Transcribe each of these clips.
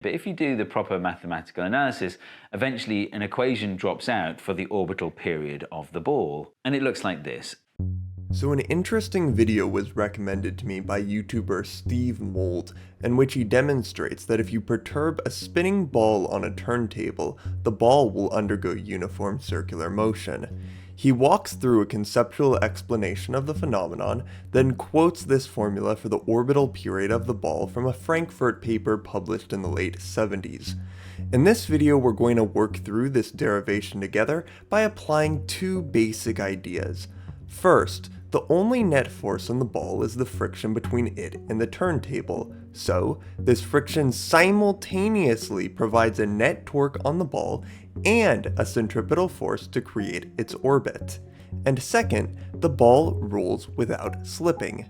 But if you do the proper mathematical analysis, eventually an equation drops out for the orbital period of the ball. And it looks like this. So an interesting video was recommended to me by YouTuber Steve Mold, in which he demonstrates that if you perturb a spinning ball on a turntable, the ball will undergo uniform circular motion. He walks through a conceptual explanation of the phenomenon, then quotes this formula for the orbital period of the ball from a Frankfurt paper published in the late 70s. In this video, we're going to work through this derivation together by applying two basic ideas. First, the only net force on the ball is the friction between it and the turntable, so this friction simultaneously provides a net torque on the ball and a centripetal force to create its orbit. And second, the ball rolls without slipping.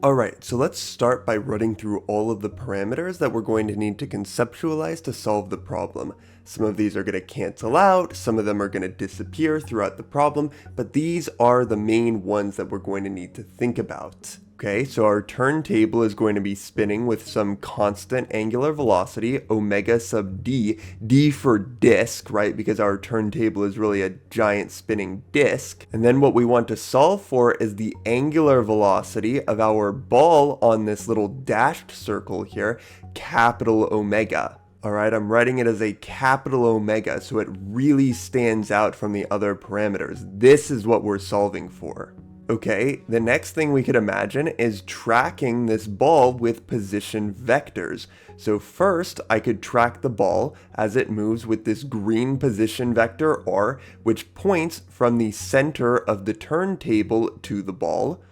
Alright, so let's start by running through all of the parameters that we're going to need to conceptualize to solve the problem. Some of these are going to cancel out, some of them are going to disappear throughout the problem, but these are the main ones that we're going to need to think about. Okay, so our turntable is going to be spinning with some constant angular velocity, omega sub d, d for disk, right, because our turntable is really a giant spinning disk. And then what we want to solve for is the angular velocity of our ball on this little dashed circle here, capital omega. Alright, I'm writing it as a capital omega, so it really stands out from the other parameters. This is what we're solving for. Okay, the next thing we could imagine is tracking this ball with position vectors. So first, I could track the ball as it moves with this green position vector r, which points from the center of the turntable to the ball.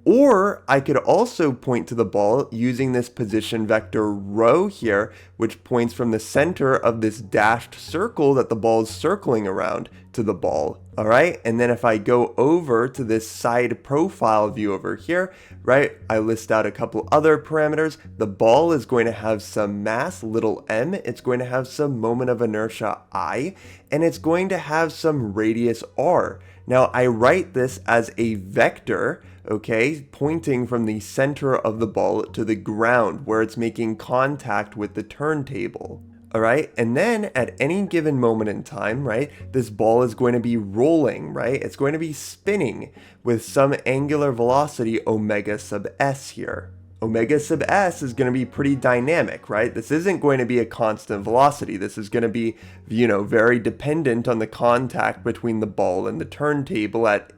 Or I could also point to the ball using this position vector rho here, which points from the center of this dashed circle that the ball is circling around to the ball. Alright, and then if I go over to this side profile view over here, right, I list out a couple other parameters. The ball is going to have some mass, little m, it's going to have some moment of inertia I, and it's going to have some radius r. Now I write this as a vector, okay, pointing from the center of the ball to the ground where it's making contact with the turntable. Alright, and then at any given moment in time, right, this ball is going to be rolling, right? It's going to be spinning with some angular velocity omega sub s here. Omega sub s is going to be pretty dynamic, right? This isn't going to be a constant velocity. This is going to be, very dependent on the contact between the ball and the turntable at,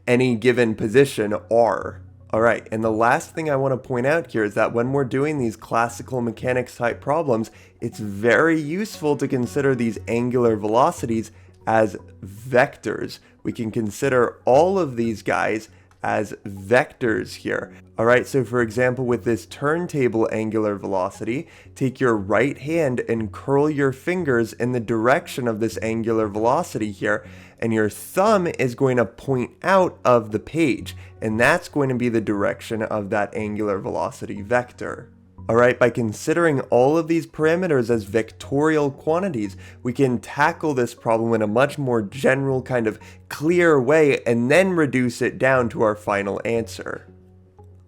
any given position r. Alright, and the last thing I want to point out here is that when we're doing these classical mechanics type problems, it's very useful to consider these angular velocities as vectors. We can consider all of these guys as vectors here. Alright, so for example, with this turntable angular velocity, take your right hand and curl your fingers in the direction of this angular velocity here, and your thumb is going to point out of the page, and that's going to be the direction of that angular velocity vector. Alright, by considering all of these parameters as vectorial quantities, we can tackle this problem in a much more general kind of clear way and then reduce it down to our final answer.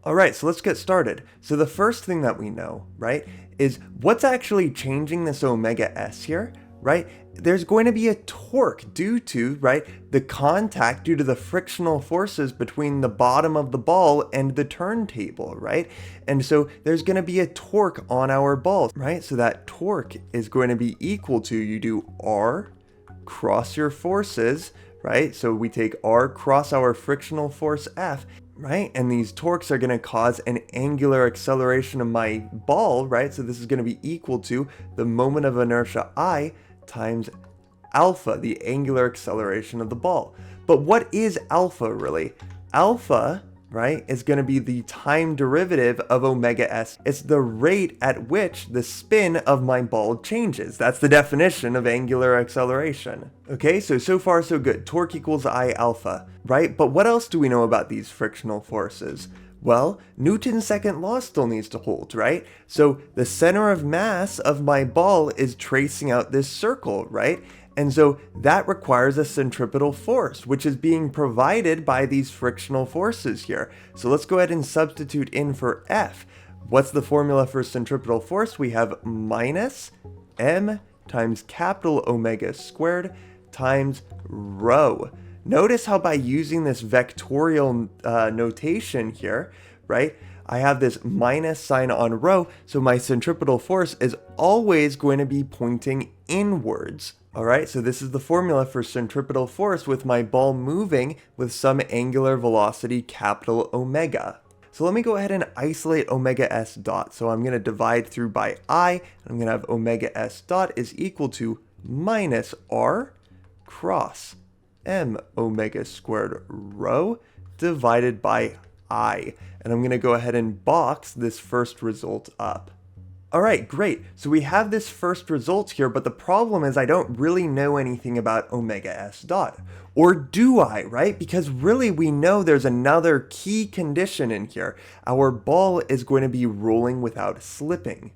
Alright, so let's get started. So the first thing that we know, right, is what's actually changing this omega s here, right? There's going to be a torque due to, right, the contact due to the frictional forces between the bottom of the ball and the turntable, right? And so there's going to be a torque on our ball, right? So that torque is going to be equal to, you do R cross your forces, right? So we take R cross our frictional force F, right? And these torques are going to cause an angular acceleration of my ball, right? So this is going to be equal to the moment of inertia I times alpha, the angular acceleration of the ball. But what is alpha really? Alpha, right, is going to be the time derivative of omega s. It's the rate at which the spin of my ball changes. That's the definition of angular acceleration. Okay, so far so good. Torque equals I alpha, right? But what else do we know about these frictional forces? Well, Newton's second law still needs to hold, right? So the center of mass of my ball is tracing out this circle, right? And so that requires a centripetal force, which is being provided by these frictional forces here. So let's go ahead and substitute in for F. What's the formula for centripetal force? We have minus m times capital omega squared times rho. Notice how by using this vectorial notation here, right, I have this minus sign on rho, so my centripetal force is always going to be pointing inwards. All right, so this is the formula for centripetal force with my ball moving with some angular velocity capital omega. So let me go ahead and isolate omega s dot. So I'm going to divide through by I, and I'm going to have omega s dot is equal to minus r cross m omega squared rho divided by I. And I'm going to go ahead and box this first result up. All right, great. So we have this first result here, but the problem is I don't really know anything about omega s dot. Or do I, right? Because really we know there's another key condition in here. Our ball is going to be rolling without slipping.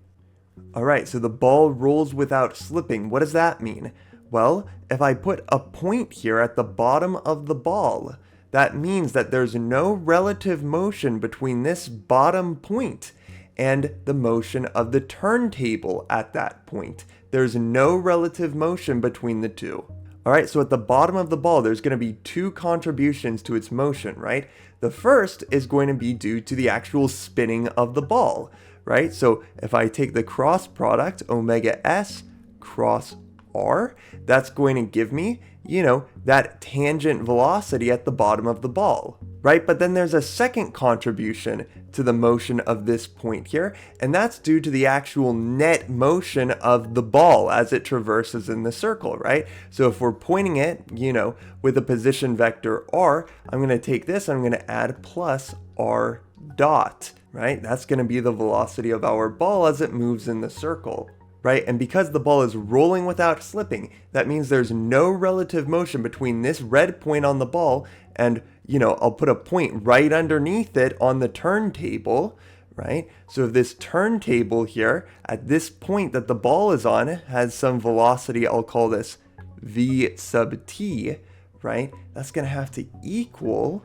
All right, so the ball rolls without slipping. What does that mean? Well, if I put a point here at the bottom of the ball, that means that there's no relative motion between this bottom point and the motion of the turntable at that point. There's no relative motion between the two. All right, so at the bottom of the ball, there's going to be two contributions to its motion, right? The first is going to be due to the actual spinning of the ball, right? So if I take the cross product, omega s cross r, that's going to give me, that tangent velocity at the bottom of the ball, right? But then there's a second contribution to the motion of this point here, and that's due to the actual net motion of the ball as it traverses in the circle, right? So if we're pointing it, with a position vector r, I'm going to take this, I'm going to add plus r dot, right? That's going to be the velocity of our ball as it moves in the circle. Right? And because the ball is rolling without slipping, that means there's no relative motion between this red point on the ball and, I'll put a point right underneath it on the turntable, right? So if this turntable here, at this point that the ball is on, has some velocity, I'll call this v sub t, right? That's going to have to equal,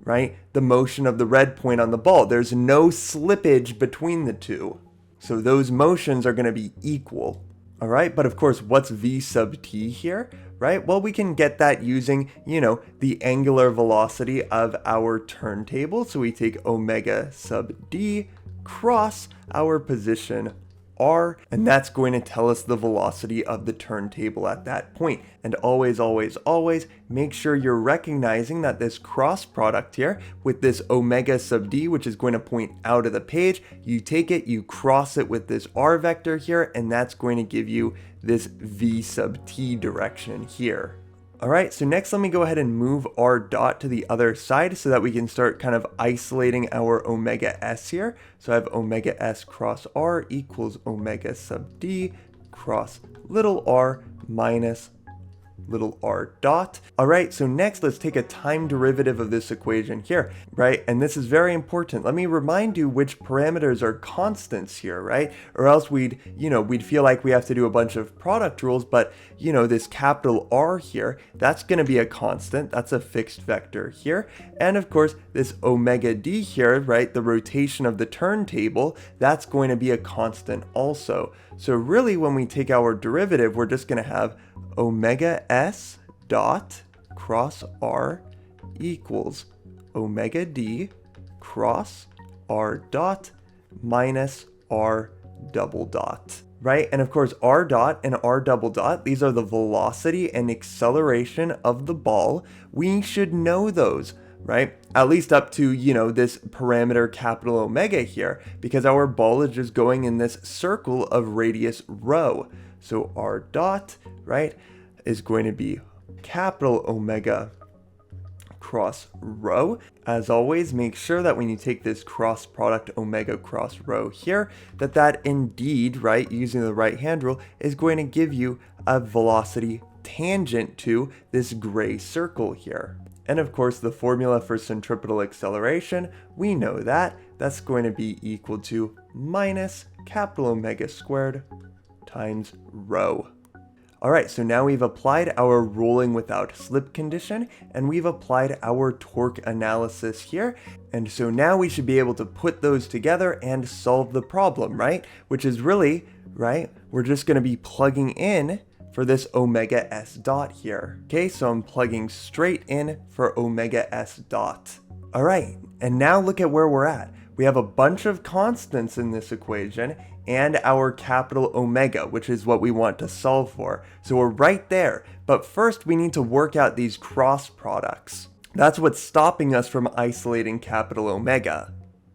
right, the motion of the red point on the ball. There's no slippage between the two. So those motions are going to be equal. All right, but of course, what's v sub t here, right? Well, we can get that using, the angular velocity of our turntable. So we take omega sub d cross our position r, and that's going to tell us the velocity of the turntable at that point. And always, always, always make sure you're recognizing that this cross product here with this omega sub d, which is going to point out of the page, you take it, you cross it with this r vector here, and that's going to give you this v sub t direction here. All right, so next let me go ahead and move r dot to the other side so that we can start kind of isolating our omega s here. So I have omega s cross r equals omega sub d cross little r minus little r dot. All right, so next let's take a time derivative of this equation here, right? And this is very important. Let me remind you which parameters are constants here, right? Or else we'd feel like we have to do a bunch of product rules, but this capital R here, that's going to be a constant. That's a fixed vector here. And of course, this omega d here, right? The rotation of the turntable, that's going to be a constant also. So really when we take our derivative, we're just going to have omega s dot cross r equals omega d cross r dot minus r double dot, right? And of course, r dot and r double dot, these are the velocity and acceleration of the ball. We should know those, right? At least up to, this parameter capital omega here, because our ball is just going in this circle of radius rho. So r dot, right, is going to be capital omega cross rho. As always, make sure that when you take this cross product omega cross rho here, that indeed, right, using the right hand rule, is going to give you a velocity tangent to this gray circle here. And of course, the formula for centripetal acceleration, we know that's going to be equal to minus capital omega squared times rho. Alright, so now we've applied our rolling without slip condition, and we've applied our torque analysis here, and so now we should be able to put those together and solve the problem, right? Which is really, right, we're just going to be plugging in for this omega s dot here. Okay, so I'm plugging straight in for omega s dot. Alright, and now look at where we're at. We have a bunch of constants in this equation, and our capital omega, which is what we want to solve for. So we're right there, but first we need to work out these cross products. That's what's stopping us from isolating capital omega.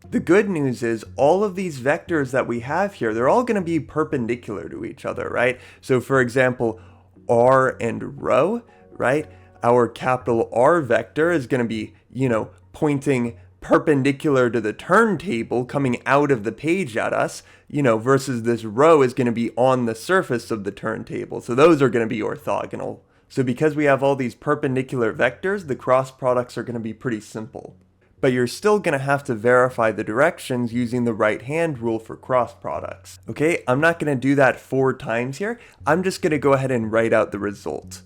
The good news is all of these vectors that we have here, they're all going to be perpendicular to each other, right? So for example, r and rho, right? Our capital R vector is going to be, pointing perpendicular to the turntable coming out of the page at us, versus this rho is going to be on the surface of the turntable. So those are going to be orthogonal. So because we have all these perpendicular vectors, the cross products are going to be pretty simple. But you're still going to have to verify the directions using the right-hand rule for cross products. Okay, I'm not going to do that 4 times here. I'm just going to go ahead and write out the result.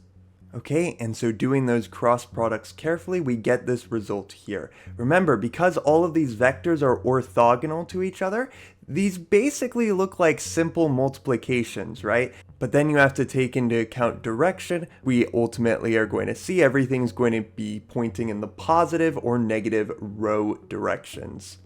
Okay, and so doing those cross products carefully, we get this result here. Remember, because all of these vectors are orthogonal to each other, these basically look like simple multiplications, right? But then you have to take into account direction. We ultimately are going to see everything's going to be pointing in the positive or negative rho directions.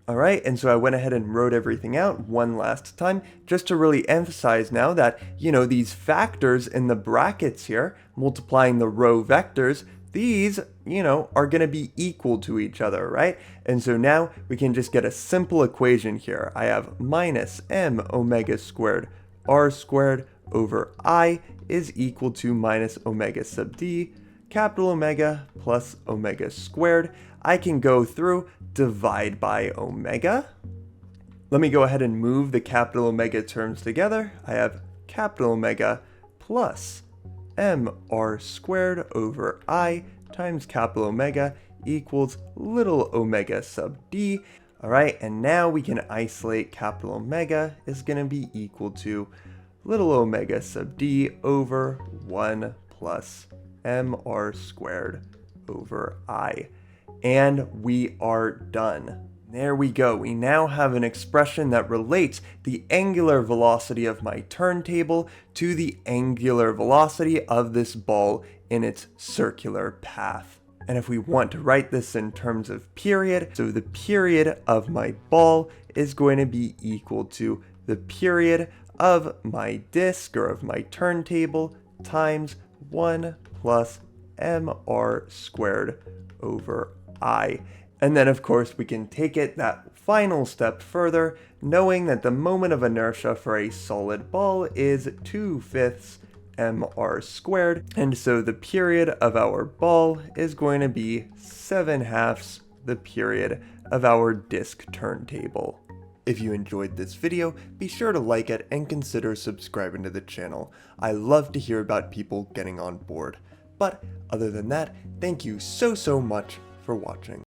Alright, and so I went ahead and wrote everything out one last time, just to really emphasize now that, these factors in the brackets here, multiplying the row vectors, these, are going to be equal to each other, right? And so now we can just get a simple equation here. I have minus m omega squared r squared over I is equal to minus omega sub d, capital omega plus omega squared. I can go through, divide by omega. Let me go ahead and move the capital omega terms together. I have capital omega plus mr squared over I times capital omega equals little omega sub d. Alright, and now we can isolate capital omega is going to be equal to little omega sub d over 1 plus mr squared over I. And we are done. There we go. We now have an expression that relates the angular velocity of my turntable to the angular velocity of this ball in its circular path. And if we want to write this in terms of period, so the period of my ball is going to be equal to the period of my disk or of my turntable times 1 plus mr squared over I. And then of course we can take it that final step further, knowing that the moment of inertia for a solid ball is 2/5 mr squared, and so the period of our ball is going to be 7/2 the period of our disk turntable. If you enjoyed this video, be sure to like it and consider subscribing to the channel. I love to hear about people getting on board. But other than that, thank you so much for watching.